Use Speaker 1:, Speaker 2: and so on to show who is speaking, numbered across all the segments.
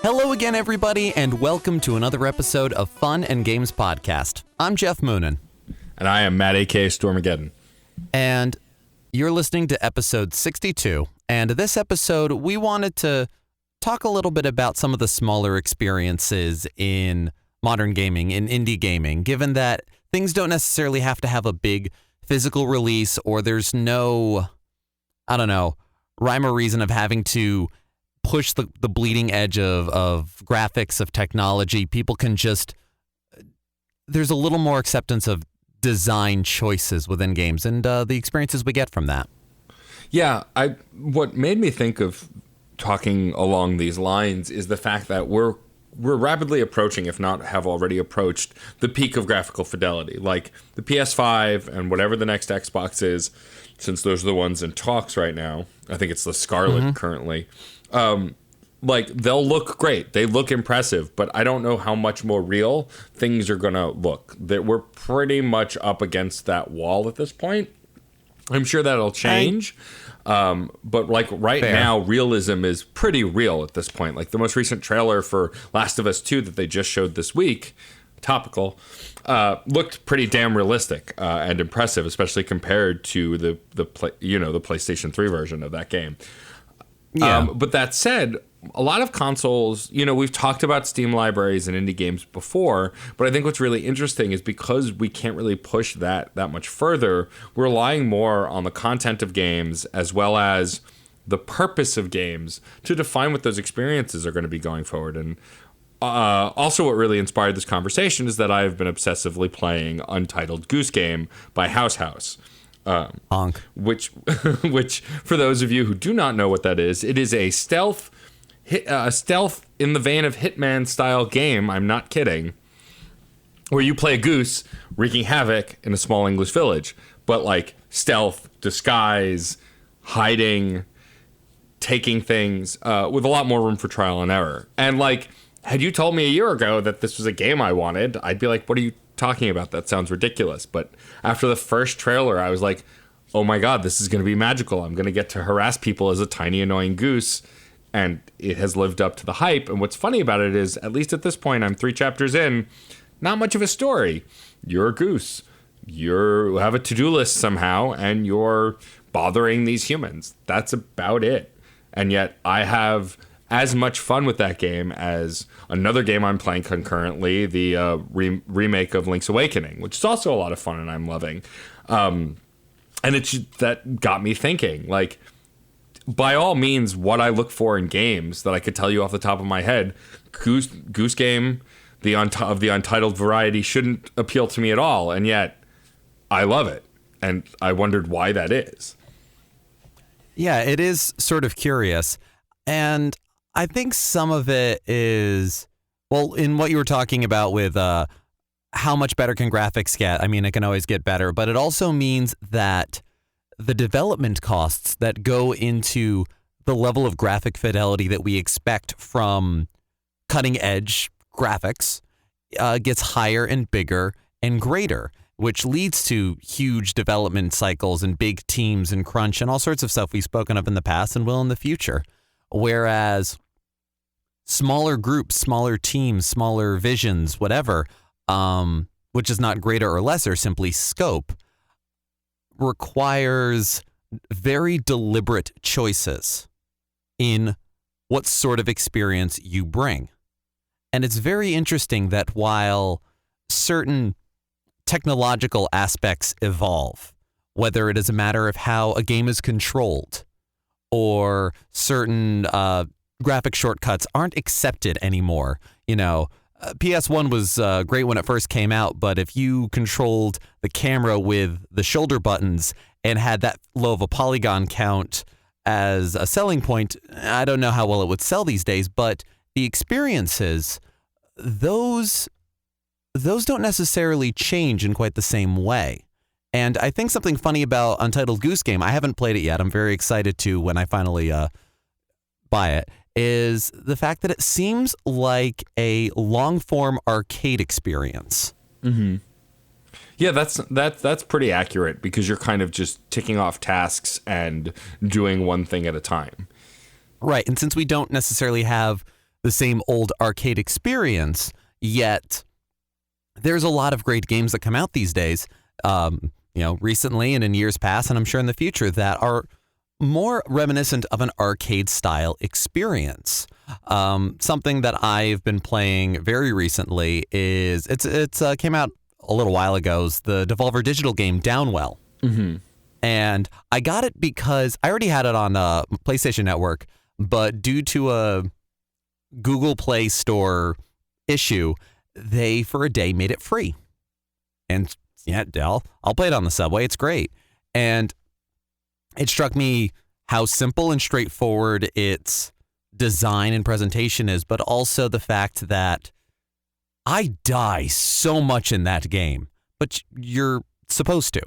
Speaker 1: Hello again, everybody, and welcome to another episode of Fun and Games Podcast. I'm Jeff Moonen.
Speaker 2: And I am Matt, a.k.a. Stormageddon.
Speaker 1: And you're listening to episode 62. And this episode, we wanted to talk a little bit about some of the smaller experiences in modern gaming, in indie gaming, given that things don't necessarily have to have a big physical release, or there's no, rhyme or reason of having to push the bleeding edge of graphics, of technology. People can just, there's a little more acceptance of design choices within games and the experiences we get from that.
Speaker 2: Yeah, what made me think of talking along these lines is the fact that we're rapidly approaching, if not have already approached, the peak of graphical fidelity. Like the PS5 and whatever the next Xbox is, since those are the ones in talks right now. I think it's the Scarlet currently. Like they'll look great. They look impressive, but I don't know how much more real things are going to look. That we're pretty much up against that wall at this point. I'm sure that'll change. But like now, realism is pretty real at this point. Like the most recent trailer for Last of Us 2 that they just showed this week, topical, looked pretty damn realistic and impressive, especially compared to the PlayStation 3 version of that game. Yeah. But that said, a lot of consoles, we've talked about Steam libraries and indie games before, but I think what's really interesting is because we can't really push that much further, we're relying more on the content of games as well as the purpose of games to define what those experiences are going to be going forward. And also what really inspired this conversation is that I've been obsessively playing Untitled Goose Game by House.
Speaker 1: Honk.
Speaker 2: Which for those of you who do not know what that is, it is a stealth in the vein of Hitman style game. I'm not kidding. Where you play a goose wreaking havoc in a small English village, but like stealth, disguise, hiding, taking things with a lot more room for trial and error. And like, had you told me a year ago that this was a game I wanted, I'd be like, what are you talking about? That sounds ridiculous. But after the first trailer, I was like, oh my god, this is going to be magical. I'm going to get to harass people as a tiny annoying goose, and it has lived up to the hype. And what's funny about it is, at least at this point, I'm 3 chapters in, not much of a story. You're a goose, you have a to-do list somehow, and you're bothering these humans. That's about it. And yet I have as much fun with that game as another game I'm playing concurrently, the remake of Link's Awakening, which is also a lot of fun and I'm loving. And that got me thinking, like, by all means, what I look for in games that I could tell you off the top of my head, Goose Game, of the Untitled variety, shouldn't appeal to me at all, and yet I love it. And I wondered why that is.
Speaker 1: Yeah, it is sort of curious. And I think some of it is, well, in what you were talking about with how much better can graphics get. I mean, it can always get better, but it also means that the development costs that go into the level of graphic fidelity that we expect from cutting edge graphics gets higher and bigger and greater, which leads to huge development cycles and big teams and crunch and all sorts of stuff we've spoken of in the past and will in the future. Whereas smaller groups, smaller teams, smaller visions, whatever, which is not greater or lesser, simply scope, requires very deliberate choices in what sort of experience you bring. And it's very interesting that while certain technological aspects evolve, whether it is a matter of how a game is controlled or certain graphic shortcuts aren't accepted anymore. PS1 was great when it first came out, but if you controlled the camera with the shoulder buttons and had that low of a polygon count as a selling point, I don't know how well it would sell these days, but the experiences, those don't necessarily change in quite the same way. And I think something funny about Untitled Goose Game, I haven't played it yet, I'm very excited to when I finally buy it, is the fact that it seems like a long-form arcade experience.
Speaker 2: Mm-hmm. Yeah, that's pretty accurate because you're kind of just ticking off tasks and doing one thing at a time.
Speaker 1: Right, and since we don't necessarily have the same old arcade experience, yet there's a lot of great games that come out these days, recently and in years past, and I'm sure in the future, that are more reminiscent of an arcade style experience. Something that I've been playing very recently is it's came out a little while ago, is the Devolver Digital game Downwell.
Speaker 2: Mm-hmm.
Speaker 1: And I got it because I already had it on PlayStation Network, but due to a Google Play Store issue, they for a day made it free. And yeah, I'll play it on the subway. It's great. And it struck me how simple and straightforward its design and presentation is, but also the fact that I die so much in that game, but you're supposed to.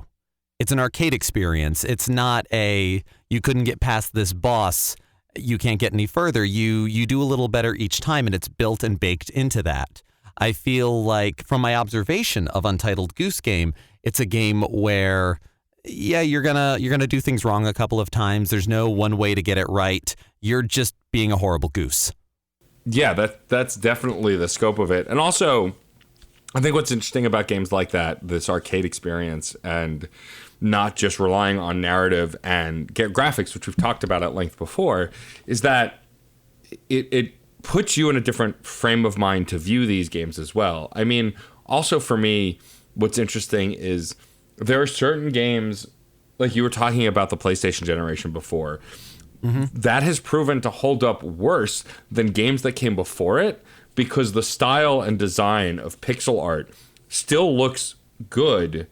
Speaker 1: It's an arcade experience. It's not you couldn't get past this boss, you can't get any further. You do a little better each time, and it's built and baked into that. I feel like, from my observation of Untitled Goose Game, it's a game where, yeah, you're gonna do things wrong a couple of times. There's no one way to get it right. You're just being a horrible goose.
Speaker 2: Yeah, that's definitely the scope of it. And also, I think what's interesting about games like that, this arcade experience, and not just relying on narrative and graphics, which we've talked about at length before, is that it puts you in a different frame of mind to view these games as well. I mean, also for me, what's interesting is there are certain games, like you were talking about the PlayStation generation before, that has proven to hold up worse than games that came before it, because the style and design of pixel art still looks good,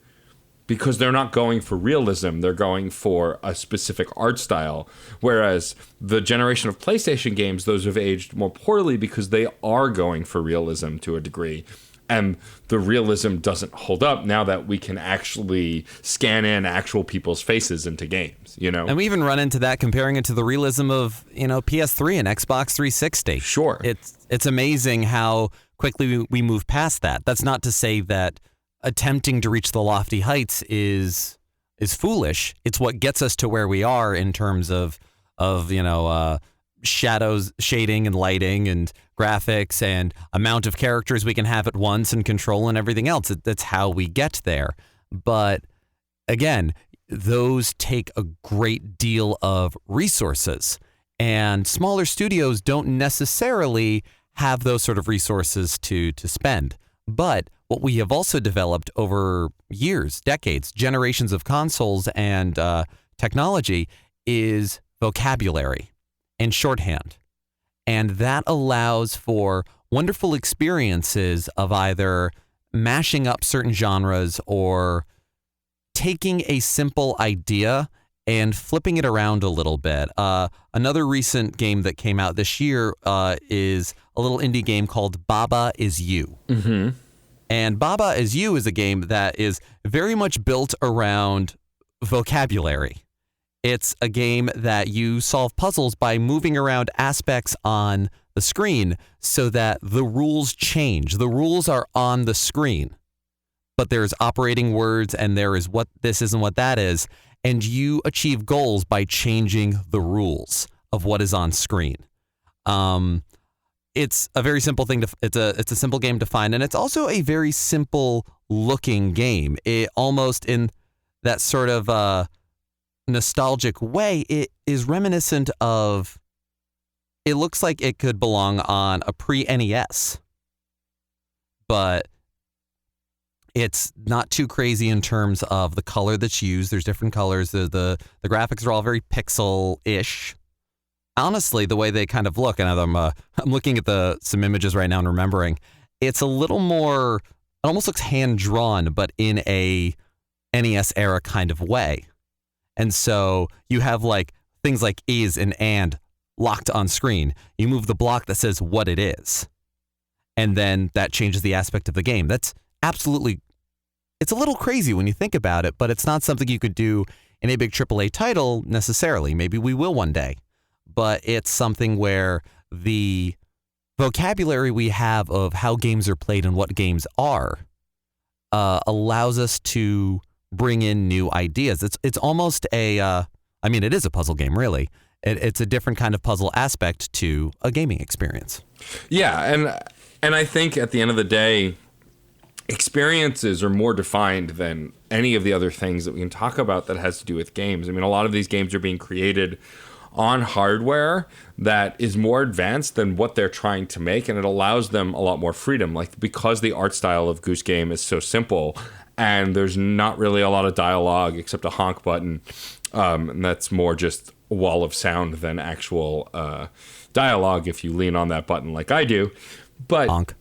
Speaker 2: because they're not going for realism, they're going for a specific art style. Whereas the generation of PlayStation games, those have aged more poorly because they are going for realism to a degree. And the realism doesn't hold up now that we can actually scan in actual people's faces into games, And
Speaker 1: we even run into that comparing it to the realism of, PS3 and Xbox 360.
Speaker 2: Sure.
Speaker 1: It's amazing how quickly we move past that. That's not to say that attempting to reach the lofty heights is foolish. It's what gets us to where we are in terms of shadows, shading and lighting and graphics and amount of characters we can have at once and control and everything else. That's how we get there. But again, those take a great deal of resources, and smaller studios don't necessarily have those sort of resources to spend. But what we have also developed over years, decades, generations of consoles and technology is vocabulary and shorthand. And that allows for wonderful experiences of either mashing up certain genres or taking a simple idea and flipping it around a little bit. Another recent game that came out this year is a little indie game called Baba Is You.
Speaker 2: Mm-hmm.
Speaker 1: And Baba Is You is a game that is very much built around vocabulary. It's a game that you solve puzzles by moving around aspects on the screen so that the rules change. The rules are on the screen, but there's operating words and there is what this is and what that is. And you achieve goals by changing the rules of what is on screen. It's a very simple thing it's a simple game to find, and it's also a very simple looking game. It almost, in that sort of nostalgic way, it is reminiscent of, it looks like it could belong on a pre-NES, but it's not too crazy in terms of the color that's used. There's different colors. The graphics are all very pixel-ish. Honestly, the way they kind of look, and I'm looking at some images right now and remembering, it's a little more, it almost looks hand-drawn, but in a NES era kind of way. And so you have like things like is and locked on screen. You move the block that says what it is, and then that changes the aspect of the game. That's absolutely, it's a little crazy when you think about it, but it's not something you could do in a big AAA title necessarily. Maybe we will one day. But it's something where the vocabulary we have of how games are played and what games are allows us to bring in new ideas. It's almost it is a puzzle game, really. It's a different kind of puzzle aspect to a gaming experience.
Speaker 2: Yeah, and I think at the end of the day, experiences are more defined than any of the other things that we can talk about that has to do with games. I mean, a lot of these games are being created on hardware that is more advanced than what they're trying to make, and it allows them a lot more freedom. Like, because the art style of Goose Game is so simple and there's not really a lot of dialogue except a honk button, and that's more just a wall of sound than actual dialogue if you lean on that button like I do. But
Speaker 1: honk.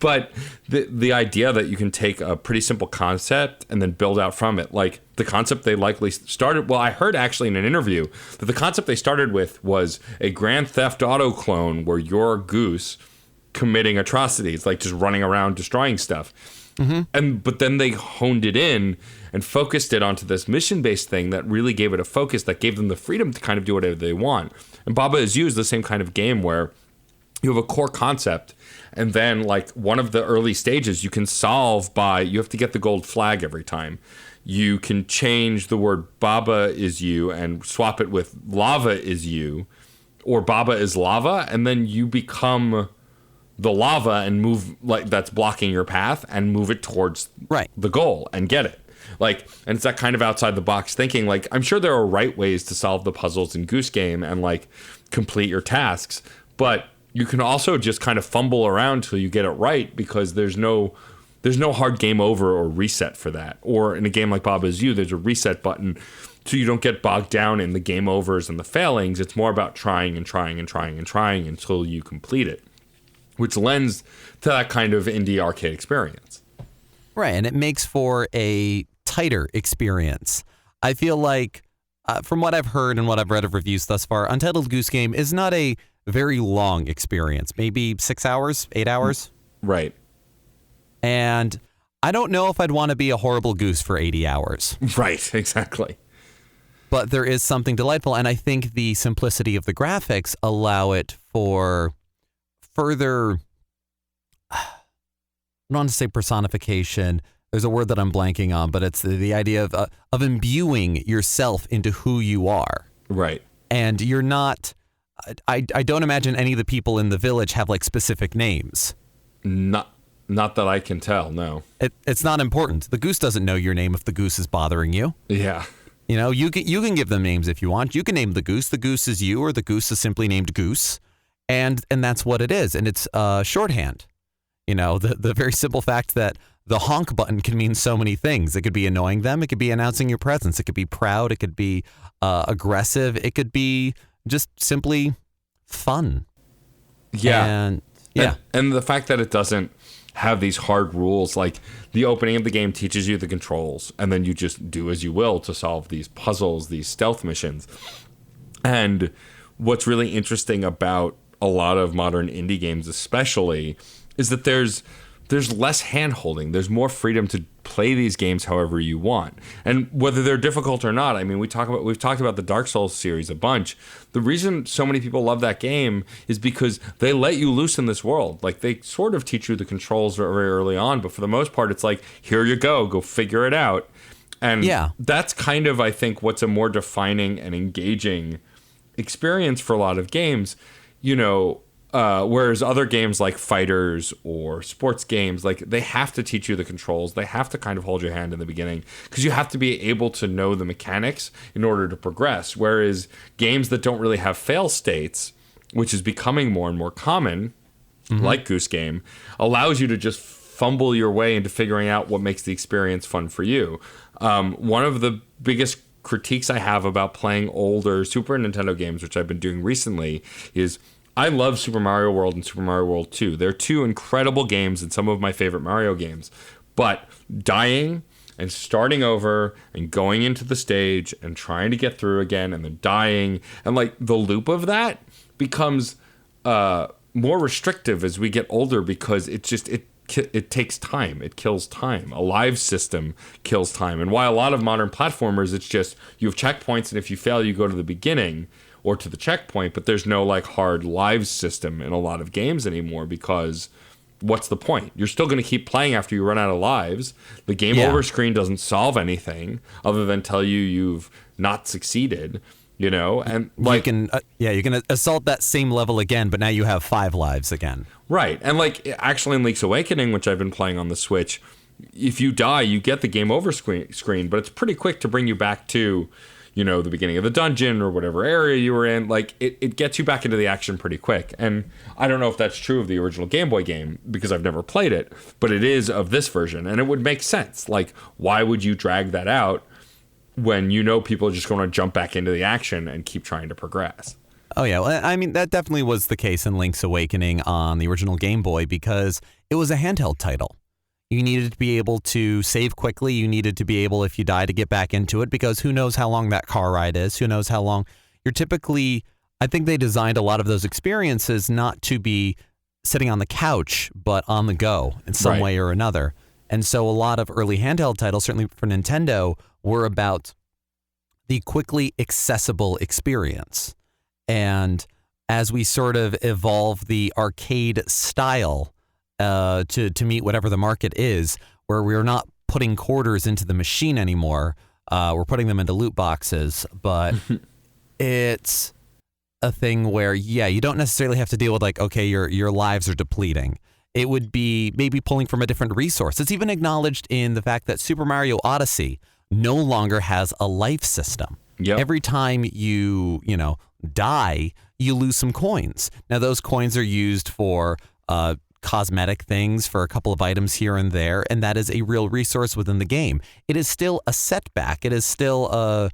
Speaker 2: But the idea that you can take a pretty simple concept and then build out from it, like the concept they likely started, well, I heard actually in an interview that the concept they started with was a Grand Theft Auto clone where you're a goose committing atrocities, like just running around destroying stuff. But then they honed it in and focused it onto this mission-based thing that really gave it a focus that gave them the freedom to kind of do whatever they want. And Baba Is You is the same kind of game where you have a core concept, and then like one of the early stages you can solve by, you have to get the gold flag every time. You can change the word Baba Is You and swap it with Lava Is You, or Baba Is Lava, and then you become the lava and move, like, that's blocking your path, and move it towards the goal and get it. Like, and it's that kind of outside the box thinking. Like, I'm sure there are right ways to solve the puzzles in Goose Game and like complete your tasks, but you can also just kind of fumble around till you get it right, because there's no hard game over or reset for that. Or in a game like Baba Is You, there's a reset button, so you don't get bogged down in the game overs and the failings. It's more about trying and trying and trying and trying until you complete it, which lends to that kind of indie arcade experience.
Speaker 1: Right, and it makes for a tighter experience. I feel like, from what I've heard and what I've read of reviews thus far, Untitled Goose Game is not a very long experience, maybe 6 hours, 8 hours.
Speaker 2: Right.
Speaker 1: And I don't know if I'd want to be a horrible goose for 80 hours.
Speaker 2: Right, exactly.
Speaker 1: But there is something delightful, and I think the simplicity of the graphics allow it for further, I don't want to say personification. There's a word that I'm blanking on, but it's the idea of imbuing yourself into who you are.
Speaker 2: Right.
Speaker 1: And you're not, I don't imagine any of the people in the village have like specific names.
Speaker 2: Not that I can tell, no.
Speaker 1: It's not important. The goose doesn't know your name if the goose is bothering you.
Speaker 2: Yeah.
Speaker 1: You know, you can give them names if you want. You can name the goose. The goose is you, or the goose is simply named Goose. And that's what it is. And it's shorthand. You know, the very simple fact that the honk button can mean so many things. It could be annoying them. It could be announcing your presence. It could be proud. It could be aggressive. It could be just simply fun.
Speaker 2: Yeah.
Speaker 1: And yeah.
Speaker 2: And the fact that it doesn't have these hard rules, like the opening of the game teaches you the controls, and then you just do as you will to solve these puzzles, these stealth missions. And what's really interesting about a lot of modern indie games especially is that there's less hand-holding. There's more freedom to play these games however you want. And whether they're difficult or not, I mean, we've talked about the Dark Souls series a bunch. The reason so many people love that game is because they let you loose in this world. Like, they sort of teach you the controls very early on, but for the most part, it's like, here you go figure it out. And that's kind of, I think, what's a more defining and engaging experience for a lot of games. You know, whereas other games like fighters or sports games, like, they have to teach you the controls. They have to kind of hold your hand in the beginning because you have to be able to know the mechanics in order to progress. Whereas games that don't really have fail states, which is becoming more and more common, like Goose Game, allows you to just fumble your way into figuring out what makes the experience fun for you. One of the biggest critiques I have about playing older Super Nintendo games, which I've been doing recently, is I love Super Mario World and Super Mario World 2. They're two incredible games and some of my favorite Mario games. But dying and starting over and going into the stage and trying to get through again and then dying, and like the loop of that becomes more restrictive as we get older, because it takes time. It kills time. A live system kills time. And while a lot of modern platformers, it's just you have checkpoints, and if you fail, you go to the beginning or to the checkpoint, but there's no like hard live system in a lot of games anymore, because what's the point? You're still going to keep playing after you run out of lives. The game over screen doesn't solve anything other than tell you you've not succeeded. and like
Speaker 1: you can assault that same level again, but now you have 5 lives again.
Speaker 2: Right. And like actually in Link's Awakening, which I've been playing on the Switch, if you die, you get the game over screen, but it's pretty quick to bring you back to, the beginning of the dungeon or whatever area you were in. Like it gets you back into the action pretty quick. And I don't know if that's true of the original Game Boy game because I've never played it, but it is of this version, and it would make sense. Like, why would you drag that out when people are just going to jump back into the action and keep trying to progress?
Speaker 1: Oh, yeah. Well, I mean, that definitely was the case in Link's Awakening on the original Game Boy because it was a handheld title. You needed to be able to save quickly. You needed to be able, if you die, to get back into it because who knows how long that car ride is. Who knows how long you're typically... I think they designed a lot of those experiences not to be sitting on the couch, but on the go in some way or another. And so a lot of early handheld titles, certainly for Nintendo, were about the quickly accessible experience. And as we sort of evolve the arcade style to meet whatever the market is, where we're not putting quarters into the machine anymore, we're putting them into loot boxes. But it's a thing where, you don't necessarily have to deal with like, okay, your lives are depleting. It would be maybe pulling from a different resource. It's even acknowledged in the fact that Super Mario Odyssey no longer has a life system.
Speaker 2: Yep.
Speaker 1: Every time you die, you lose some coins. Now, those coins are used for cosmetic things, for a couple of items here and there, and that is a real resource within the game. It is still a setback. It is still a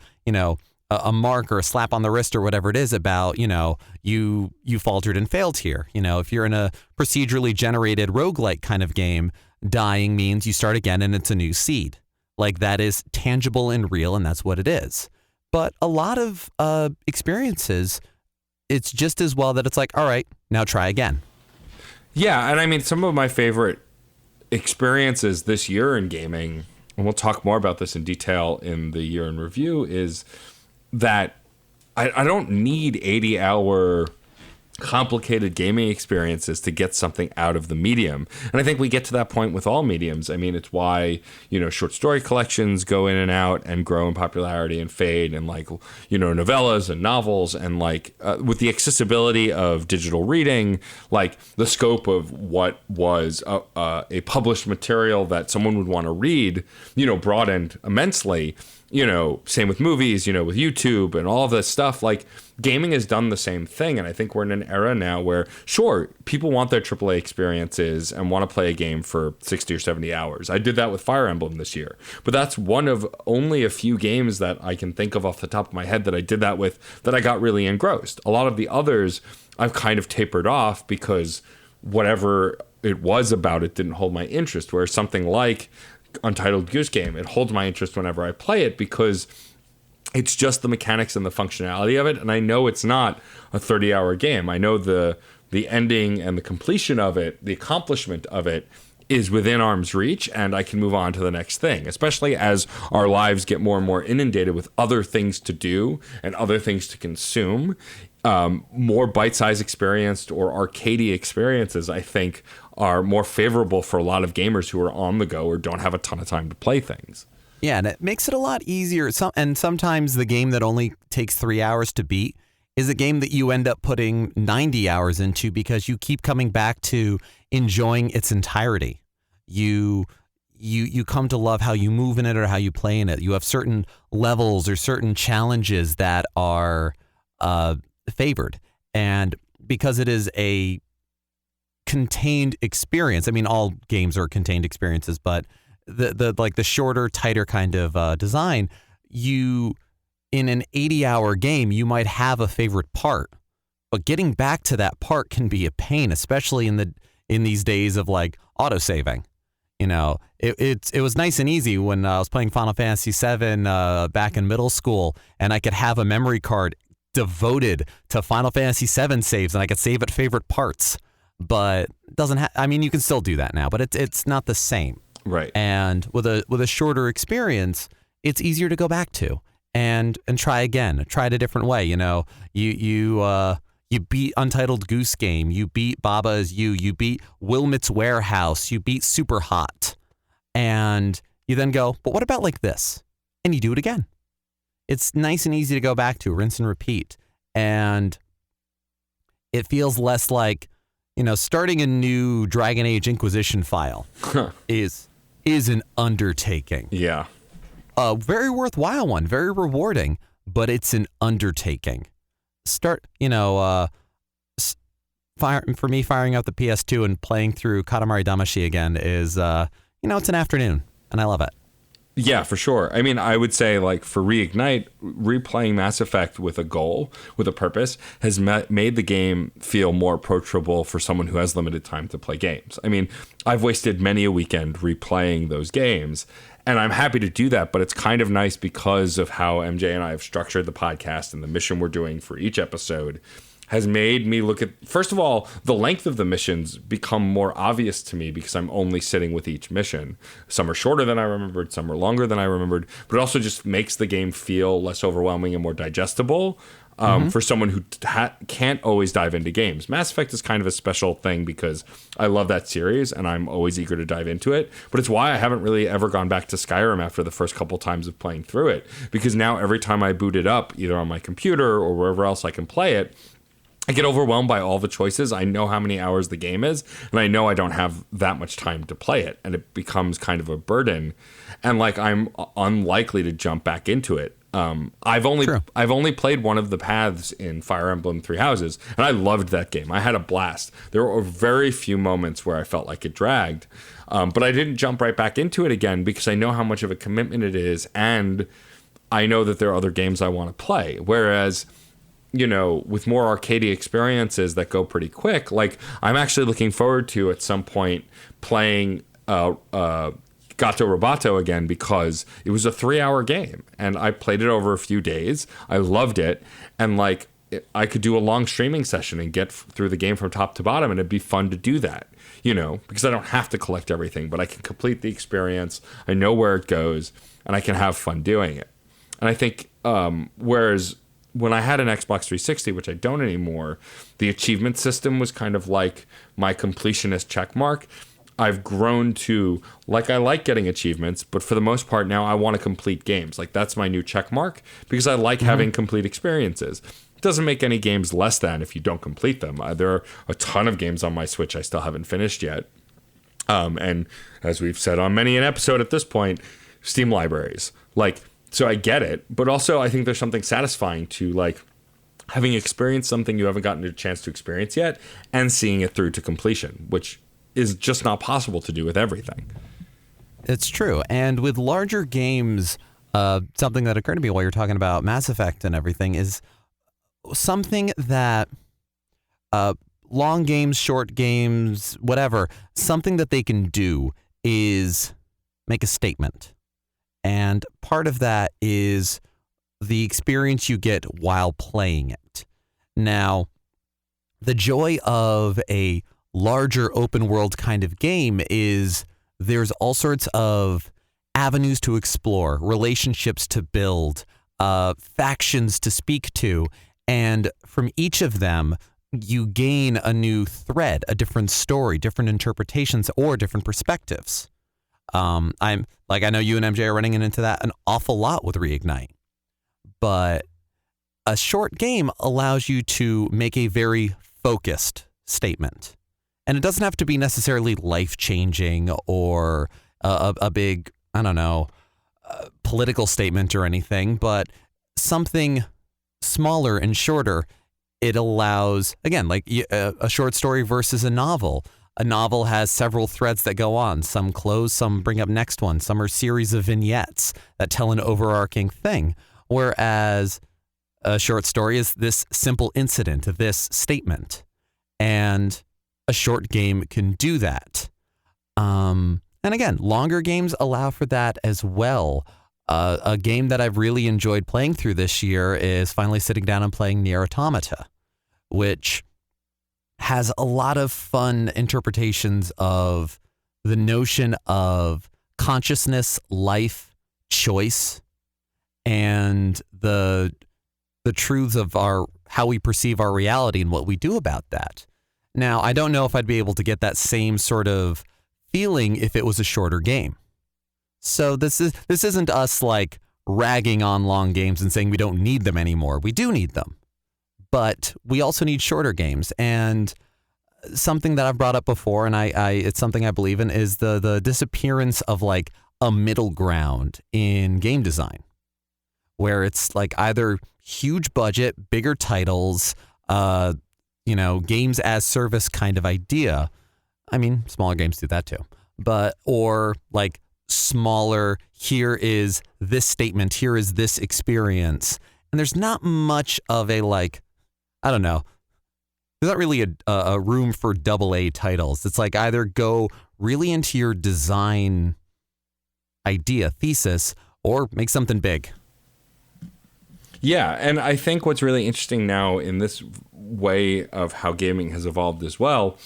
Speaker 1: mark or a slap on the wrist or whatever it is about, you faltered and failed here. If you're in a procedurally generated roguelike kind of game, dying means you start again and it's a new seed. Like, that is tangible and real, and that's what it is. But a lot of experiences, it's just as well that it's like, all right, now try again.
Speaker 2: Yeah, and I mean, some of my favorite experiences this year in gaming, and we'll talk more about this in detail in the year in review, is that I don't need 80-hour complicated gaming experiences to get something out of the medium. And I think we get to that point with all mediums. I mean, it's why, short story collections go in and out and grow in popularity and fade, and like, novellas and novels, and like with the accessibility of digital reading, like the scope of what was a published material that someone would want to read, broadened immensely. Same with movies, with YouTube and all of this stuff. Like, gaming has done the same thing. And I think we're in an era now where, sure, people want their AAA experiences and want to play a game for 60 or 70 hours. I did that with Fire Emblem this year. But that's one of only a few games that I can think of off the top of my head that I did that with, that I got really engrossed. A lot of the others I've kind of tapered off because whatever it was about it didn't hold my interest, where something like Untitled Goose Game, it holds my interest whenever I play it because it's just the mechanics and the functionality of it. And I know it's not a 30-hour game. I know the ending and the completion of it, the accomplishment of it, is within arm's reach, and I can move on to the next thing, especially as our lives get more and more inundated with other things to do and other things to consume. More bite-sized experienced or arcadey experiences, I think, are more favorable for a lot of gamers who are on the go or don't have a ton of time to play things.
Speaker 1: Yeah, and it makes it a lot easier. And sometimes the game that only takes 3 hours to beat is a game that you end up putting 90 hours into because you keep coming back to enjoying its entirety. You come to love how you move in it or how you play in it. You have certain levels or certain challenges that are favored. And because it is a contained experience, I mean, all games are contained experiences, but the shorter, tighter kind of design, in an 80-hour game, you might have a favorite part, but getting back to that part can be a pain, especially in these days of like autosaving. It was nice and easy when I was playing Final Fantasy VII back in middle school, and I could have a memory card devoted to Final Fantasy VII saves, and I could save at favorite parts. But it doesn't I mean, you can still do that now, but it's not the same.
Speaker 2: Right.
Speaker 1: And with a shorter experience, it's easier to go back to and try again. Try it a different way. You beat Untitled Goose Game, you beat Baba Is You beat Wilmot's Warehouse, you beat Super Hot, and you then go, but what about like this? And you do it again. it's nice and easy to go back to, rinse and repeat. And it feels less like, starting a new Dragon Age Inquisition file is an undertaking.
Speaker 2: Yeah.
Speaker 1: A very worthwhile one, very rewarding, but it's an undertaking. For me, firing up the PS2 and playing through Katamari Damacy again is, it's an afternoon, and I love it.
Speaker 2: Yeah, for sure. I mean, I would say, like, for Reignite, replaying Mass Effect with a goal, with a purpose, has made the game feel more approachable for someone who has limited time to play games. I mean, I've wasted many a weekend replaying those games, and I'm happy to do that, but it's kind of nice because of how MJ and I have structured the podcast and the mission we're doing for each episode has made me look at, first of all, the length of the missions become more obvious to me because I'm only sitting with each mission. Some are shorter than I remembered, some are longer than I remembered, but it also just makes the game feel less overwhelming and more digestible for someone who can't always dive into games. Mass Effect is kind of a special thing because I love that series and I'm always eager to dive into it, but it's why I haven't really ever gone back to Skyrim after the first couple times of playing through it, because now every time I boot it up, either on my computer or wherever else I can play it, I get overwhelmed by all the choices. I know how many hours the game is, and I know I don't have that much time to play it, and it becomes kind of a burden. And like I'm unlikely to jump back into it. I've only played one of the paths in Fire Emblem Three Houses, and I loved that game. I had a blast. There were very few moments where I felt like it dragged, but I didn't jump right back into it again because I know how much of a commitment it is, and I know that there are other games I want to play. Whereas, with more arcadey experiences that go pretty quick, like I'm actually looking forward to at some point playing Gato Roboto again, because it was a 3-hour game and I played it over a few days. I loved it. And like I could do a long streaming session and get through the game from top to bottom, and it'd be fun to do that, because I don't have to collect everything, but I can complete the experience. I know where it goes and I can have fun doing it. And I think, whereas when I had an Xbox 360, which I don't anymore, the achievement system was kind of like my completionist check mark. I've grown to, like, I like getting achievements, but for the most part now I want to complete games. Like, that's my new check mark because I like having complete experiences. It doesn't make any games less than if you don't complete them. There are a ton of games on my Switch I still haven't finished yet. And as we've said on many an episode at this point, Steam libraries. So I get it, but also I think there's something satisfying to like having experienced something you haven't gotten a chance to experience yet and seeing it through to completion, which is just not possible to do with everything.
Speaker 1: It's true. And with larger games, something that occurred to me while you're talking about Mass Effect and everything is something that long games, short games, whatever, something that they can do is make a statement. And part of that is the experience you get while playing it. Now, the joy of a larger open world kind of game is there's all sorts of avenues to explore, relationships to build, factions to speak to. And from each of them, you gain a new thread, a different story, different interpretations, or different perspectives. I know you and MJ are running into that an awful lot with Reignite, but a short game allows you to make a very focused statement, and it doesn't have to be necessarily life-changing or a big, political statement or anything, but something smaller and shorter. It allows, again, like a short story versus a novel. A novel has several threads that go on. Some close, some bring up next one. Some are series of vignettes that tell an overarching thing. Whereas a short story is this simple incident, this statement. And a short game can do that. And again, longer games allow for that as well. A game that I've really enjoyed playing through this year is finally sitting down and playing Nier Automata, which has a lot of fun interpretations of the notion of consciousness, life, choice, and the truths of how we perceive our reality and what we do about that. Now, I don't know if I'd be able to get that same sort of feeling if it was a shorter game. So this isn't us like ragging on long games and saying we don't need them anymore. We do need them. But we also need shorter games. And something that I've brought up before, and it's something I believe in, is the disappearance of like a middle ground in game design, where it's like either huge budget, bigger titles, games as service kind of idea. I mean, smaller games do that too, or like smaller, here is this statement, here is this experience. And there's not much of a like, I don't know, there's not really a room for AA titles. It's like either go really into your design idea, thesis, or make something big.
Speaker 2: Yeah, and I think what's really interesting now in this way of how gaming has evolved as well,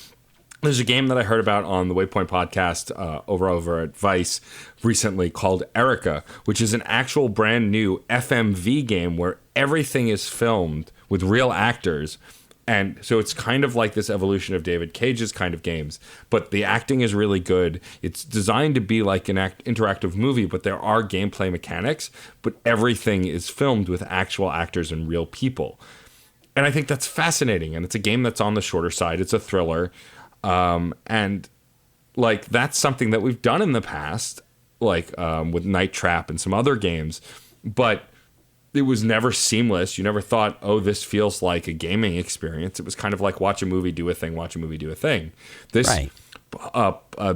Speaker 2: there's a game that I heard about on the Waypoint podcast over at Vice recently called Erica, which is an actual brand new FMV game where everything is filmed with real actors. And so it's kind of like this evolution of David Cage's kind of games, but the acting is really good. It's designed to be like an interactive movie, but there are gameplay mechanics, but everything is filmed with actual actors and real people. And I think that's fascinating. And it's a game that's on the shorter side. It's a thriller. And like, that's something that we've done in the past, like with Night Trap and some other games, but it was never seamless. You never thought, oh, this feels like a gaming experience. It was kind of like watch a movie, do a thing, watch a movie, do a thing. This,
Speaker 1: right.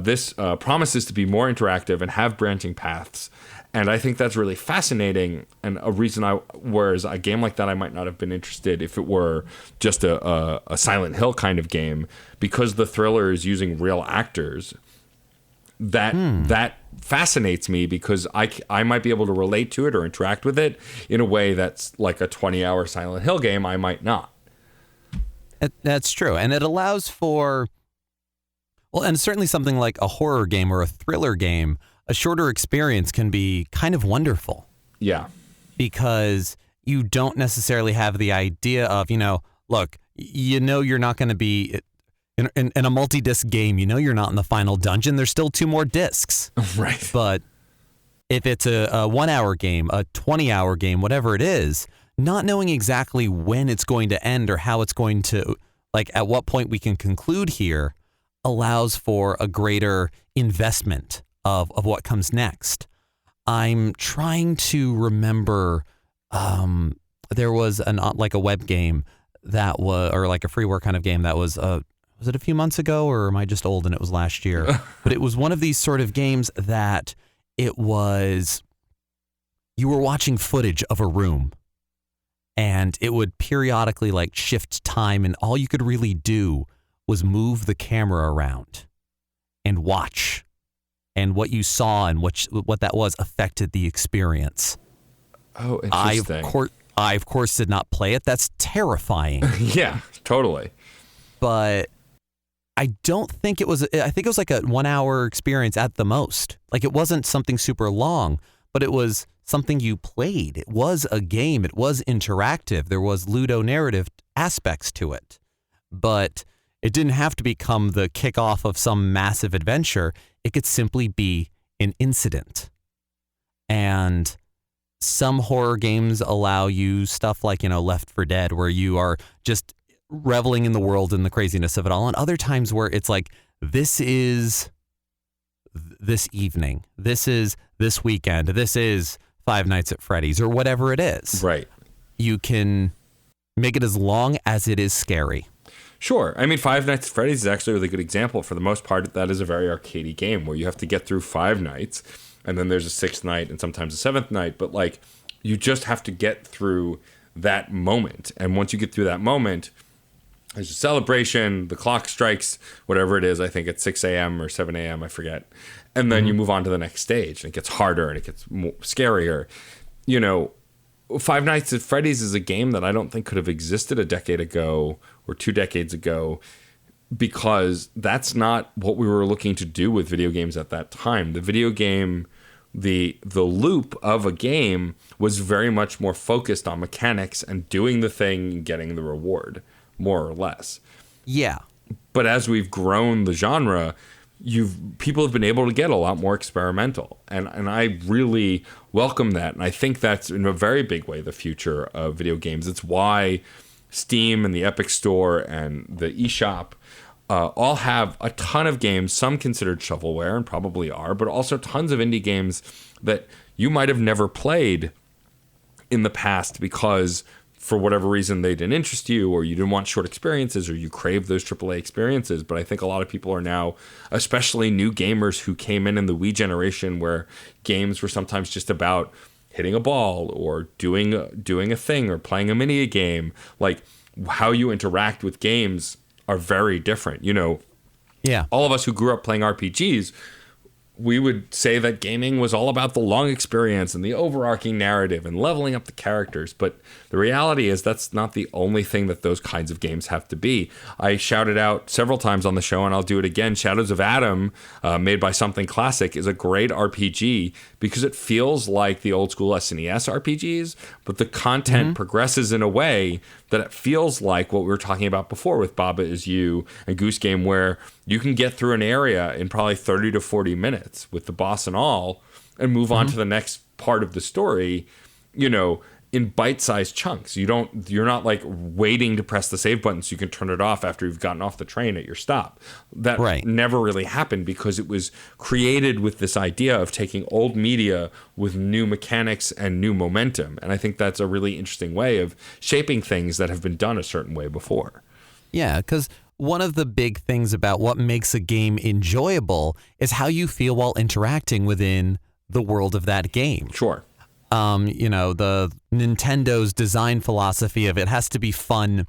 Speaker 2: This promises to be more interactive and have branching paths. And I think that's really fascinating. And a reason whereas a game like that, I might not have been interested if it were just a Silent Hill kind of game, because the thriller is using real actors. That fascinates me because I might be able to relate to it or interact with it in a way that's like a 20-hour Silent Hill game I might not.
Speaker 1: That's true. And it allows for, well, and certainly something like a horror game or a thriller game, a shorter experience can be kind of wonderful.
Speaker 2: Yeah.
Speaker 1: Because you don't necessarily have the idea of, look, you're not going to be in a multi-disc game, you're not in the final dungeon. There's still 2 more discs.
Speaker 2: Right.
Speaker 1: But if it's a 1-hour game, a 20-hour game, whatever it is, not knowing exactly when it's going to end or how it's going to, like at what point we can conclude here, allows for a greater investment of what comes next. I'm trying to remember, there was a web game that was, or like a freeware kind of game that was it a few months ago, or am I just old and it was last year? But it was one of these sort of games that it was, you were watching footage of a room and it would periodically like shift time, and all you could really do was move the camera around and watch. And what you saw and what that was affected the experience.
Speaker 2: Oh, interesting.
Speaker 1: I of course did not play it. That's terrifying.
Speaker 2: Yeah, totally.
Speaker 1: But I don't think it was, I think it was like a 1-hour experience at the most. Like it wasn't something super long, but it was something you played. It was a game. It was interactive. There was ludonarrative aspects to it. But it didn't have to become the kickoff of some massive adventure. It could simply be an incident. And some horror games allow you stuff like, Left 4 Dead, where you are just reveling in the world and the craziness of it all. And other times where it's like, this is this evening, this is this weekend, this is Five Nights at Freddy's, or whatever it is.
Speaker 2: Right.
Speaker 1: You can make it as long as it is scary.
Speaker 2: Sure. I mean, Five Nights at Freddy's is actually a really good example. For the most part, that is a very arcadey game where you have to get through 5 nights, and then there's a 6th night and sometimes a 7th night. But like, you just have to get through that moment. And once you get through that moment, there's a celebration, the clock strikes, whatever it is, I think it's 6 a.m. or 7 a.m., I forget. And then you move on to the next stage, and it gets harder and it gets more scarier. Five Nights at Freddy's is a game that I don't think could have existed a decade ago or 2 decades ago, because that's not what we were looking to do with video games at that time. The video game, the loop of a game was very much more focused on mechanics and doing the thing and getting the reward, more or less.
Speaker 1: Yeah.
Speaker 2: But as we've grown the genre, people have been able to get a lot more experimental, and I really welcome that, and I think that's in a very big way the future of video games. It's why Steam and the Epic Store and the eShop all have a ton of games, some considered shovelware and probably are, but also tons of indie games that you might have never played in the past because for whatever reason they didn't interest you, or you didn't want short experiences, or you crave those AAA experiences. But I think a lot of people are now, especially new gamers who came in the Wii generation, where games were sometimes just about hitting a ball or doing a thing or playing a mini game. Like, how you interact with games are very different.
Speaker 1: Yeah.
Speaker 2: All of us who grew up playing RPGs, we would say that gaming was all about the long experience and the overarching narrative and leveling up the characters. But the reality is that's not the only thing that those kinds of games have to be. I shouted out several times on the show, and I'll do it again. Shadows of Adam, made by Something Classic, is a great RPG because it feels like the old school SNES RPGs, but the content progresses in a way that it feels like what we were talking about before with Baba Is You and Goose Game, where you can get through an area in probably 30 to 40 minutes with the boss and all, and move on to the next part of the story, in bite-sized chunks. You're not like waiting to press the save button so you can turn it off after you've gotten off the train at your stop. That never really happened because it was created with this idea of taking old media with new mechanics and new momentum. And I think that's a really interesting way of shaping things that have been done a certain way before.
Speaker 1: Yeah, because one of the big things about what makes a game enjoyable is how you feel while interacting within the world of that game.
Speaker 2: Sure.
Speaker 1: The Nintendo's design philosophy of it has to be fun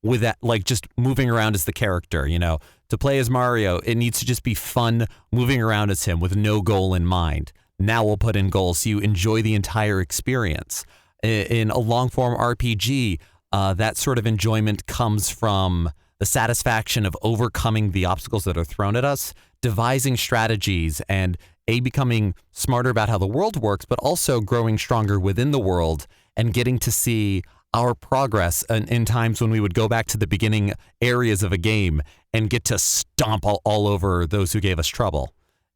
Speaker 1: with that, like just moving around as the character, to play as Mario, it needs to just be fun moving around as him with no goal in mind. Now we'll put in goals so you enjoy the entire experience. In a long form RPG, that sort of enjoyment comes from the satisfaction of overcoming the obstacles that are thrown at us, devising strategies, and becoming smarter about how the world works, but also growing stronger within the world and getting to see our progress in times when we would go back to the beginning areas of a game and get to stomp all over those who gave us trouble.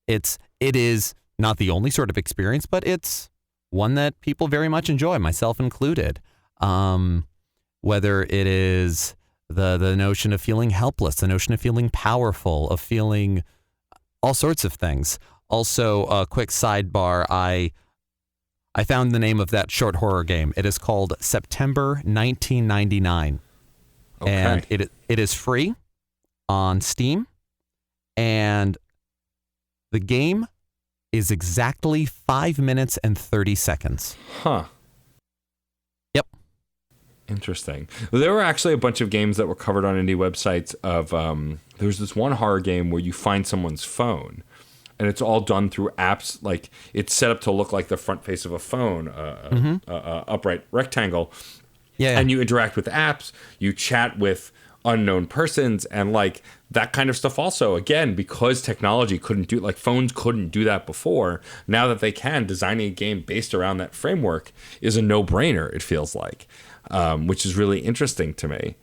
Speaker 1: It is not the only sort of experience, but it's one that people very much enjoy, myself included. Whether it is the notion of feeling helpless, the notion of feeling powerful, of feeling all sorts of things. Also, a quick sidebar, I found the name of that short horror game. It is called September 1999. Okay. And it is free on Steam. And the game is exactly 5 minutes and 30 seconds.
Speaker 2: Huh.
Speaker 1: Yep.
Speaker 2: Interesting. There were actually a bunch of games that were covered on indie websites of, there's this one horror game where you find someone's phone. And it's all done through apps. Like, it's set up to look like the front face of a phone, upright rectangle.
Speaker 1: Yeah.
Speaker 2: And you interact with apps. You chat with unknown persons, and like that kind of stuff. Also, again, because technology couldn't do, like phones couldn't do that before. Now that they can, designing a game based around that framework is a no-brainer. It feels like, which is really interesting to me.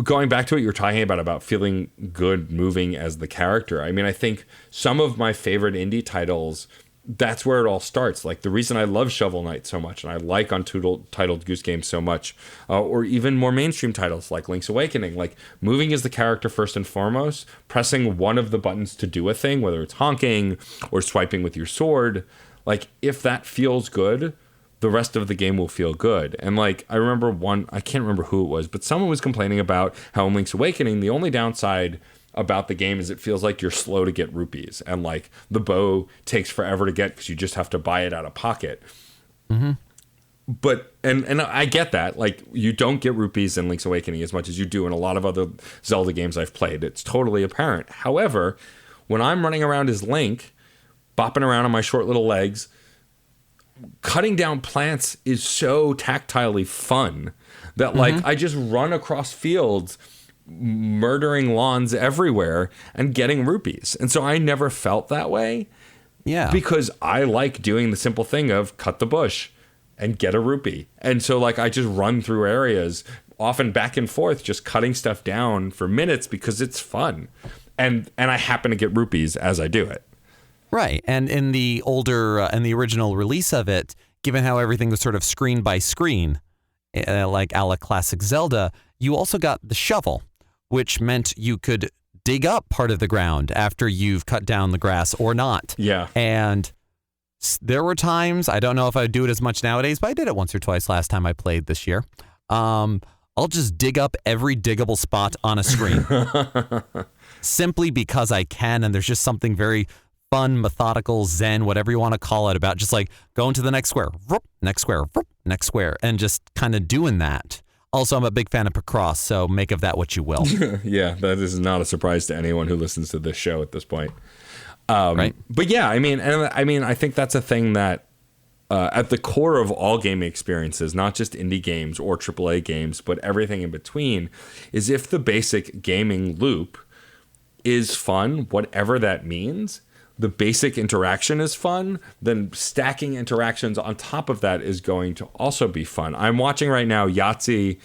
Speaker 2: Going back to what you were talking about feeling good moving as the character. I mean, I think some of my favorite indie titles, that's where it all starts. Like the reason I love Shovel Knight so much, and I like Untitled Goose Game so much, or even more mainstream titles like Link's Awakening, like moving as the character first and foremost, pressing one of the buttons to do a thing, whether it's honking or swiping with your sword. Like if that feels good, the rest of the game will feel good. And like, I remember I can't remember who it was, but someone was complaining about how in Link's Awakening, the only downside about the game is it feels like you're slow to get rupees. And like the bow takes forever to get because you just have to buy it out of pocket.
Speaker 1: Mm-hmm.
Speaker 2: But, and I get that. Like you don't get rupees in Link's Awakening as much as you do in a lot of other Zelda games I've played. It's totally apparent. However, when I'm running around as Link, bopping around on my short little legs, cutting down plants is so tactilely fun that like I just run across fields murdering lawns everywhere and getting rupees. And so I never felt that way.
Speaker 1: Yeah.
Speaker 2: Because I like doing the simple thing of cut the bush and get a rupee. And so like I just run through areas, often back and forth, just cutting stuff down for minutes because it's fun. and I happen to get rupees as I do it.
Speaker 1: Right. And in the older, in the original release of it, given how everything was sort of screen by screen, like a la classic Zelda, you also got the shovel, which meant you could dig up part of the ground after you've cut down the grass or not.
Speaker 2: Yeah.
Speaker 1: And there were times, I don't know if I would do it as much nowadays, but I did it once or twice last time I played this year. I'll just dig up every diggable spot on a screen simply because I can. And there's just something very fun, methodical, zen, whatever you want to call it, about just like going to the next square, next square, next square, and just kind of doing that. Also, I'm a big fan of Picross, so make of that what you will.
Speaker 2: Yeah, that is not a surprise to anyone who listens to this show at this point.
Speaker 1: Right.
Speaker 2: But yeah, I think that's a thing that at the core of all gaming experiences, not just indie games or AAA games, but everything in between, is if the basic gaming loop is fun, whatever that means, the basic interaction is fun, then stacking interactions on top of that is going to also be fun. I'm watching right now Yahtzee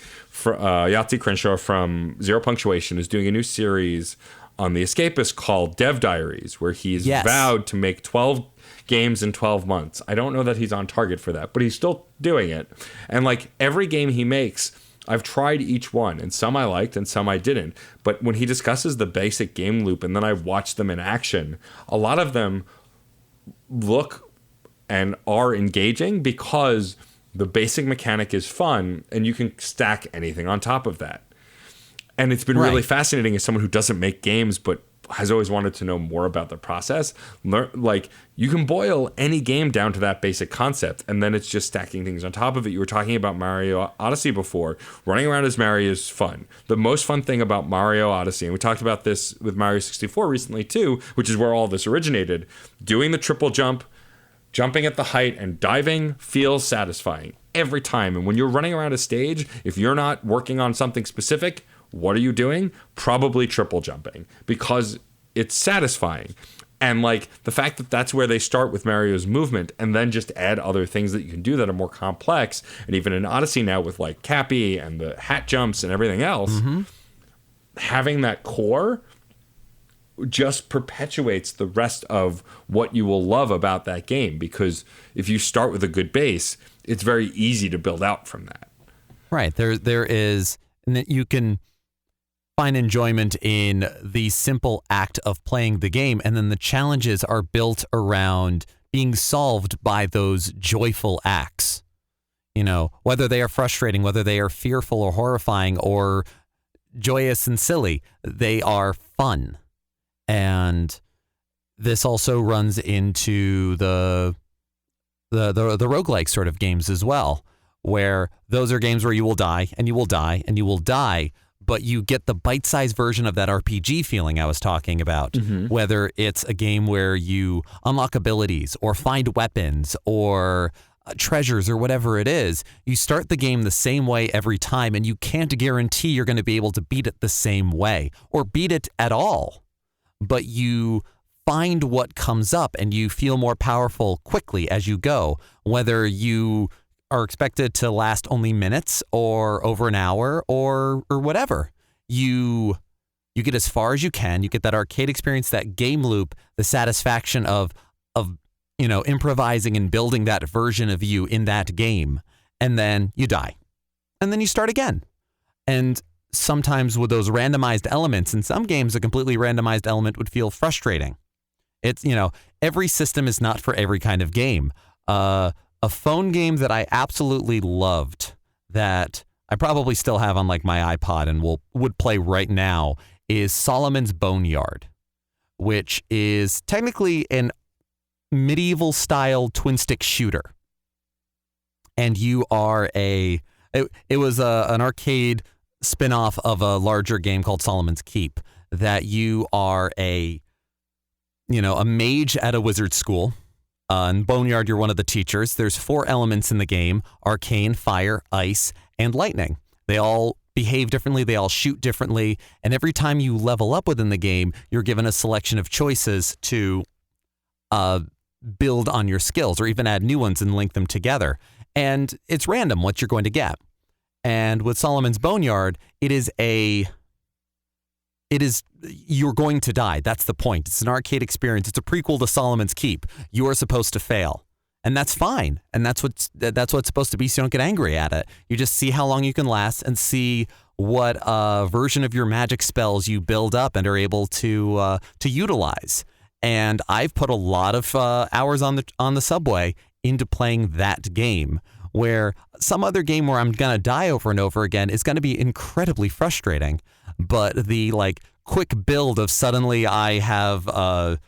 Speaker 2: Crenshaw from Zero Punctuation is doing a new series on The Escapist called Dev Diaries, where he's vowed to make 12 games in 12 months. I don't know that he's on target for that, but he's still doing it. And like every game he makes, I've tried each one, and some I liked and some I didn't. But when he discusses the basic game loop and then I watch them in action, a lot of them look and are engaging because the basic mechanic is fun and you can stack anything on top of that. And it's been really fascinating as someone who doesn't make games but has always wanted to know more about the process. Like, you can boil any game down to that basic concept, and then it's just stacking things on top of it. You were talking about Mario Odyssey before. Running around as Mario is fun. The most fun thing about Mario Odyssey, and we talked about this with Mario 64 recently too, which is where all this originated, doing the triple jump, jumping at the height, and diving feels satisfying every time. And when you're running around a stage, if you're not working on something specific, what are you doing? Probably triple jumping, because it's satisfying. And like the fact that that's where they start with Mario's movement and then just add other things that you can do that are more complex. And even in Odyssey now with like Cappy and the hat jumps and everything else, having that core just perpetuates the rest of what you will love about that game. Because if you start with a good base, it's very easy to build out from that.
Speaker 1: Right. There is, and that you can find enjoyment in the simple act of playing the game, and then the challenges are built around being solved by those joyful acts. You know, whether they are frustrating, whether they are fearful or horrifying or joyous and silly, they are fun. And this also runs into the roguelike sort of games as well, where those are games where you will die and you will die and you will die, but you get the bite-sized version of that RPG feeling I was talking about, whether it's a game where you unlock abilities or find weapons or treasures or whatever it is. You start the game the same way every time, and you can't guarantee you're going to be able to beat it the same way or beat it at all. But you find what comes up and you feel more powerful quickly as you go, whether you are expected to last only minutes or over an hour or whatever. You get as far as you can. You get that arcade experience, that game loop, the satisfaction of you know, improvising and building that version of you in that game, and then you die. And then you start again. And sometimes with those randomized elements, in some games a completely randomized element would feel frustrating. It's, you know, every system is not for every kind of game. A phone game that I absolutely loved, that I probably still have on like my iPod and would play right now, is Solomon's Boneyard, which is technically an medieval style twin stick shooter. And you are it was an arcade spin-off of a larger game called Solomon's Keep, that you are a mage at a wizard school. In Boneyard, you're one of the teachers. There's 4 elements in the game: arcane, fire, ice, and lightning. They all behave differently. They all shoot differently. And every time you level up within the game, you're given a selection of choices to build on your skills or even add new ones and link them together. And it's random what you're going to get. And with Solomon's Boneyard, it is you're going to die. That's the point. It's an arcade experience. It's a prequel to Solomon's Keep. You are supposed to fail. And that's fine. And that's what's supposed to be, so you don't get angry at it. You just see how long you can last and see what version of your magic spells you build up and are able to utilize. And I've put a lot of hours on the subway into playing that game, where some other game where I'm going to die over and over again is going to be incredibly frustrating. But the quick build of suddenly I have a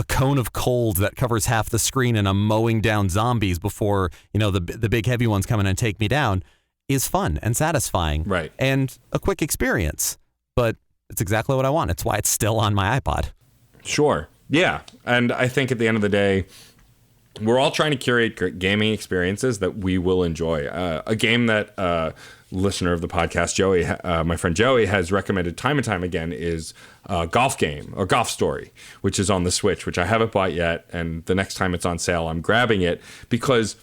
Speaker 1: cone of cold that covers half the screen and I'm mowing down zombies before, the big heavy ones come in and take me down is fun and satisfying.
Speaker 2: Right.
Speaker 1: And a quick experience. But it's exactly what I want. It's why it's still on my iPod.
Speaker 2: Sure. Yeah. And I think at the end of the day, we're all trying to curate gaming experiences that we will enjoy. A game that listener of the podcast, Joey, my friend Joey, has recommended time and time again is Golf Game or Golf Story, which is on the Switch, which I haven't bought yet. And the next time it's on sale, I'm grabbing it because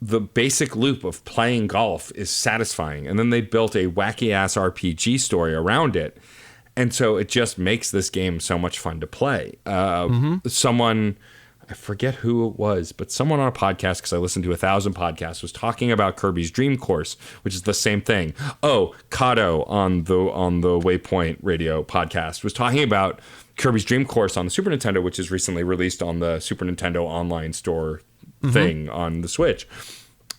Speaker 2: the basic loop of playing golf is satisfying. And then they built a wacky ass RPG story around it. And so it just makes this game so much fun to play. Someone, I forget who it was, but someone on a podcast, because I listened to 1,000 podcasts, was talking about Kirby's Dream Course, which is the same thing. Oh, Kato on the Waypoint Radio podcast was talking about Kirby's Dream Course on the Super Nintendo, which is recently released on the Super Nintendo online store thing on the Switch.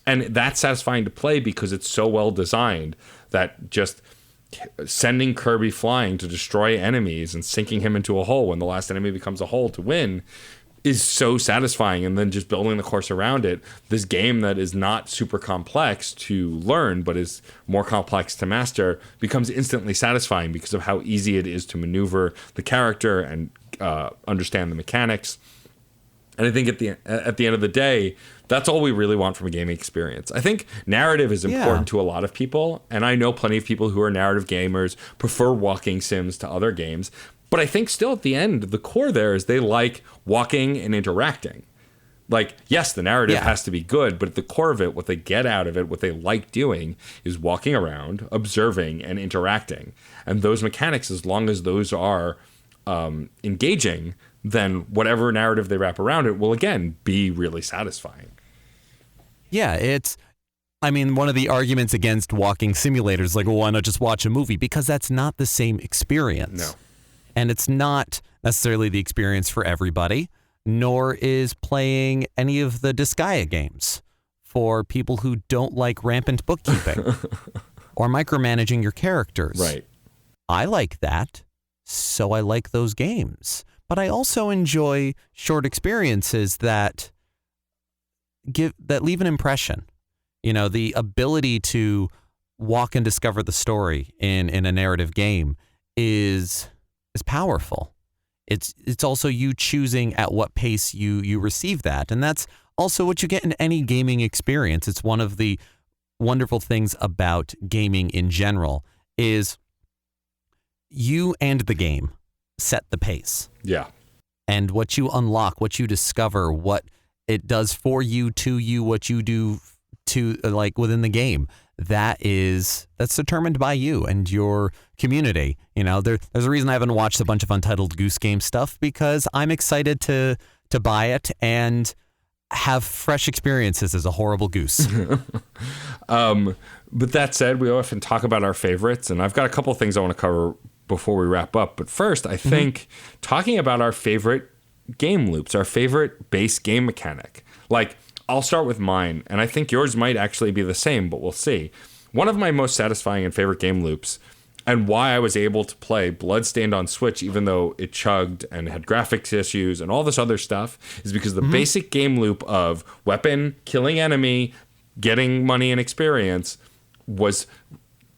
Speaker 2: And that's satisfying to play because it's so well designed that just sending Kirby flying to destroy enemies and sinking him into a hole when the last enemy becomes a hole to win is so satisfying. And then just building the course around it, this game that is not super complex to learn but is more complex to master becomes instantly satisfying because of how easy it is to maneuver the character and understand the mechanics. And I think at the end of the day, that's all we really want from a gaming experience. I think narrative is important to a lot of people, and I know plenty of people who are narrative gamers, prefer walking sims to other games. But I think still at the end, the core there is they like walking and interacting. Yes, the narrative has to be good, but at the core of it, what they get out of it, what they like doing is walking around, observing, and interacting. And those mechanics, as long as those are engaging, then whatever narrative they wrap around it will, again, be really satisfying.
Speaker 1: Yeah, one of the arguments against walking simulators, why not just watch a movie? Because that's not the same experience.
Speaker 2: No.
Speaker 1: And it's not necessarily the experience for everybody, nor is playing any of the Disgaea games for people who don't like rampant bookkeeping or micromanaging your characters.
Speaker 2: Right.
Speaker 1: I like that, so I like those games. But I also enjoy short experiences that leave an impression. The ability to walk and discover the story in a narrative game is powerful. It's also you choosing at what pace you receive that. And that's also what you get in any gaming experience. It's one of the wonderful things about gaming in general is you and the game set the pace.
Speaker 2: Yeah.
Speaker 1: And what you unlock, what you discover, what it does for you, to you, what you do to within the game, that's determined by you and your community. There's a reason I haven't watched a bunch of Untitled Goose Game stuff, because I'm excited to buy it and have fresh experiences as a horrible goose.
Speaker 2: But that said, we often talk about our favorites, and I've got a couple of things I want to cover before we wrap up. But first, I think talking about our favorite game loops, our favorite base game mechanic. I'll start with mine, and I think yours might actually be the same, but we'll see. One of my most satisfying and favorite game loops, and why I was able to play Bloodstained on Switch, even though it chugged and had graphics issues and all this other stuff, is because the basic game loop of weapon, killing enemy, getting money and experience was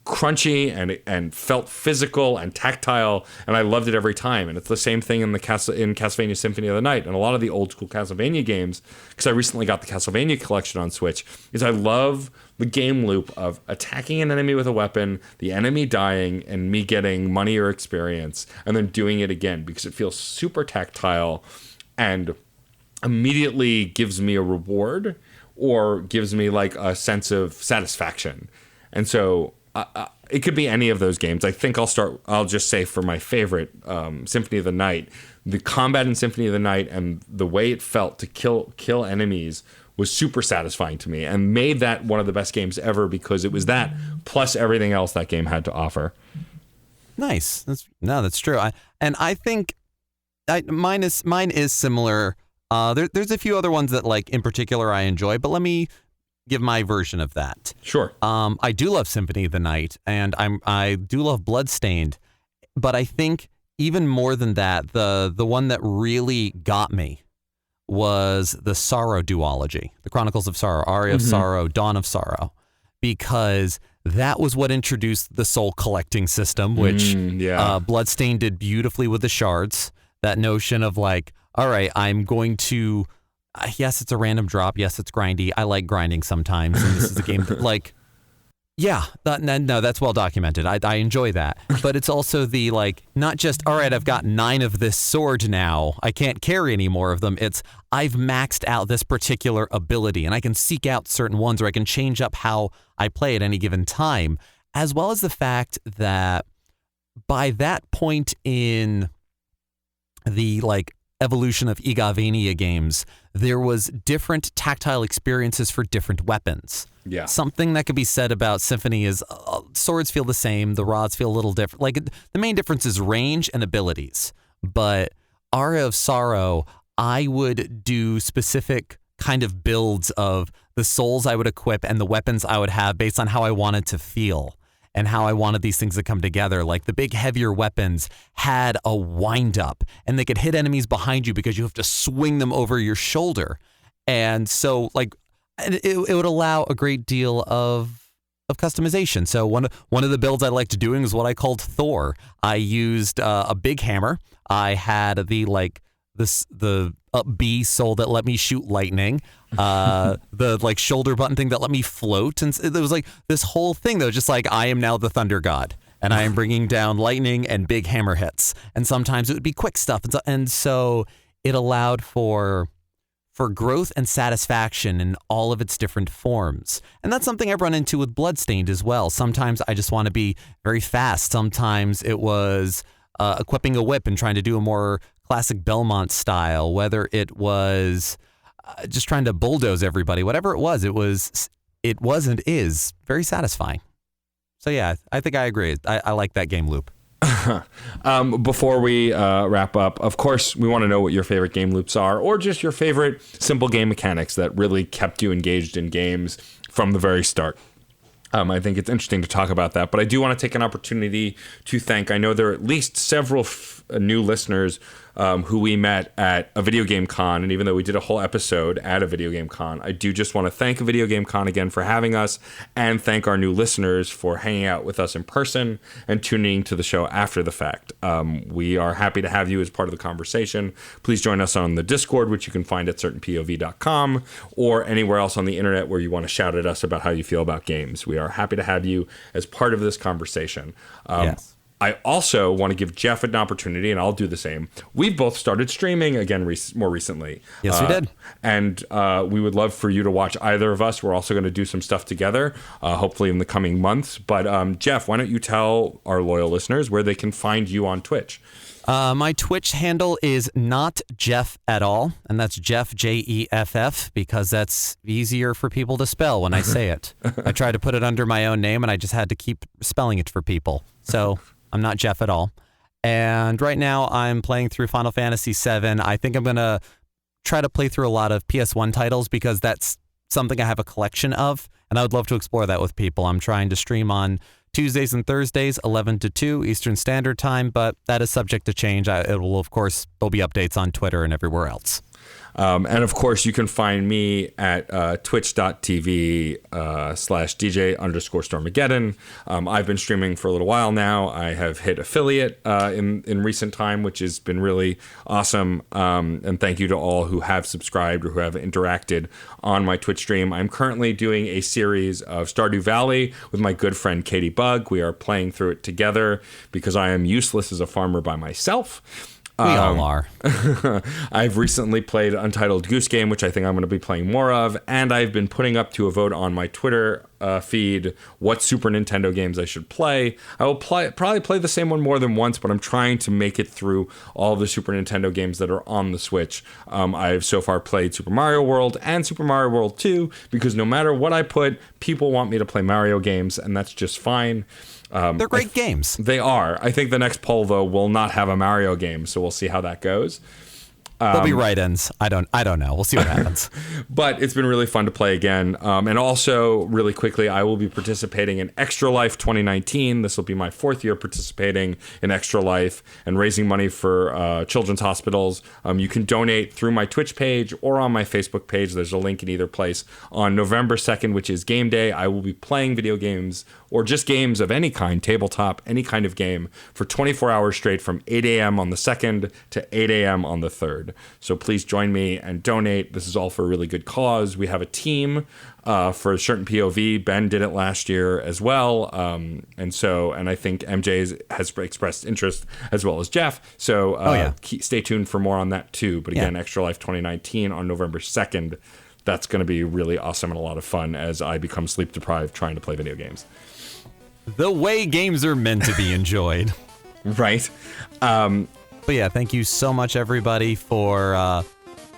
Speaker 2: crunchy and felt physical and tactile, and I loved it every time. And it's the same thing in Castlevania Symphony of the Night and a lot of the old school Castlevania games, because I recently got the Castlevania collection on Switch, is I love the game loop of attacking an enemy with a weapon, the enemy dying, and me getting money or experience, and then doing it again, because it feels super tactile and immediately gives me a reward or gives me a sense of satisfaction. And so it could be any of those games. I think I'll just say for my favorite, Symphony of the Night, the combat in Symphony of the Night and the way it felt to kill enemies was super satisfying to me and made that one of the best games ever because it was that plus everything else that game had to offer.
Speaker 1: Nice. That's true. I think mine is similar. There's a few other ones that like in particular I enjoy, but let me give my version of that.
Speaker 2: Sure.
Speaker 1: I do love Symphony of the Night, and I do love Bloodstained, but I think even more than that, the one that really got me was the Sorrow duology, the Chronicles of Sorrow, Aria of Sorrow, Dawn of Sorrow, because that was what introduced the soul collecting system, which Bloodstained did beautifully with the shards. That notion of like, all right, I'm going to, yes, it's a random drop. Yes, it's grindy. I like grinding sometimes. And this is a game that like, yeah, no, that's well documented. I enjoy that. But it's also the like, not just, all right, I've got 9 of this sword now. I can't carry any more of them. It's, I've maxed out this particular ability and I can seek out certain ones or I can change up how I play at any given time, as well as the fact that by that point in the like evolution of Igavania games, there was different tactile experiences for different weapons.
Speaker 2: Yeah.
Speaker 1: Something that could be said about Symphony is swords feel the same, the rods feel a little different. Like the main difference is range and abilities. But Aria of Sorrow, I would do specific kind of builds of the souls I would equip and the weapons I would have based on how I wanted to feel and how I wanted these things to come together. Like the big heavier weapons had a wind up and they could hit enemies behind you because you have to swing them over your shoulder. And so like it would allow a great deal of customization. So one of the builds I liked doing was what I called Thor. I used a big hammer. I had the up B soul that let me shoot lightning, the like shoulder button thing that let me float. And it was like this whole thing that was just like, I am now the thunder god and I am bringing down lightning and big hammer hits. And sometimes it would be quick stuff. And so it allowed for growth and satisfaction in all of its different forms. And that's something I've run into with Bloodstained as well. Sometimes I just want to be very fast. Sometimes it was equipping a whip and trying to do a more classic Belmont style, whether it was just trying to bulldoze everybody, whatever it was and is very satisfying. So yeah, I think I agree. I like that game loop.
Speaker 2: Before we wrap up, of course, we want to know what your favorite game loops are, or just your favorite simple game mechanics that really kept you engaged in games from the very start. I think it's interesting to talk about that, but I do want to take an opportunity to thank, I know there are at least several new listeners who we met at a video game con, and even though we did a whole episode at a video game con, I do just want to thank a video game con again for having us, and thank our new listeners for hanging out with us in person and tuning to the show after the fact. We are happy to have you as part of the conversation. Please join us on the Discord, which you can find at certainpov.com, or anywhere else on the internet where you want to shout at us about how you feel about games. We are happy to have you as part of this conversation.
Speaker 1: Yes.
Speaker 2: I also want to give Jeff an opportunity, and I'll do the same. We've both started streaming again more recently.
Speaker 1: Yes, we did.
Speaker 2: And we would love for you to watch either of us. We're also going to do some stuff together, hopefully in the coming months. But Jeff, why don't you tell our loyal listeners where they can find you on Twitch?
Speaker 1: My Twitch handle is not Jeff at all, and that's Jeff, Jeff, because that's easier for people to spell when I say it. I tried to put it under my own name, and I just had to keep spelling it for people. So I'm not Jeff at all. And right now I'm playing through Final Fantasy VII. I think I'm going to try to play through a lot of PS1 titles because that's something I have a collection of, and I would love to explore that with people. I'm trying to stream on Tuesdays and Thursdays, 11 to 2 Eastern Standard Time, but that is subject to change. There'll be updates on Twitter and everywhere else.
Speaker 2: And of course, you can find me at twitch.tv/DJ_Stormageddon. I've been streaming for a little while now. I have hit affiliate in recent time, which has been really awesome. And thank you to all who have subscribed or who have interacted on my Twitch stream. I'm currently doing a series of Stardew Valley with my good friend Katie Bug. We are playing through it together because I am useless as a farmer by myself.
Speaker 1: We all are.
Speaker 2: I've recently played Untitled Goose Game, which I think I'm going to be playing more of, and I've been putting up to a vote on my Twitter feed what Super Nintendo games I should play. I will probably play the same one more than once, but I'm trying to make it through all of the Super Nintendo games that are on the Switch. I've so far played Super Mario World and Super Mario World 2 because no matter what I put, people want me to play Mario games, and that's just fine.
Speaker 1: They're great games.
Speaker 2: They are. I think the next poll, though, will not have a Mario game, so we'll see how that goes.
Speaker 1: There'll be write-ins. I don't know. We'll see what happens.
Speaker 2: But it's been really fun to play again. And also, really quickly, I will be participating in Extra Life 2019. This will be my 4th year participating in Extra Life and raising money for children's hospitals. You can donate through my Twitch page or on my Facebook page. There's a link in either place. On November 2nd, which is game day, I will be playing video games or just games of any kind, tabletop, any kind of game, for 24 hours straight from 8 a.m. on the 2nd to 8 a.m. on the 3rd. So please join me and donate. This is all for a really good cause. We have a team for a certain POV. Ben did it last year as well. And I think MJ has expressed interest as well as Jeff. So stay tuned for more on that too. But again, Extra Life 2019 on November 2nd. That's going to be really awesome and a lot of fun as I become sleep deprived trying to play video games.
Speaker 1: The way games are meant to be enjoyed.
Speaker 2: Right.
Speaker 1: But yeah, thank you so much, everybody, for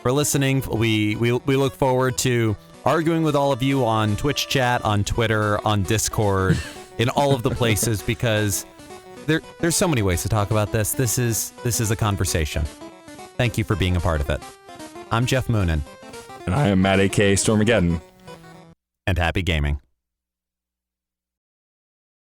Speaker 1: listening. We look forward to arguing with all of you on Twitch chat, on Twitter, on Discord, in all of the places, because there's so many ways to talk about this. This is a conversation. Thank you for being a part of it. I'm Jeff Moonen.
Speaker 2: And I am Matt, a.k.a. Stormageddon.
Speaker 1: And happy gaming.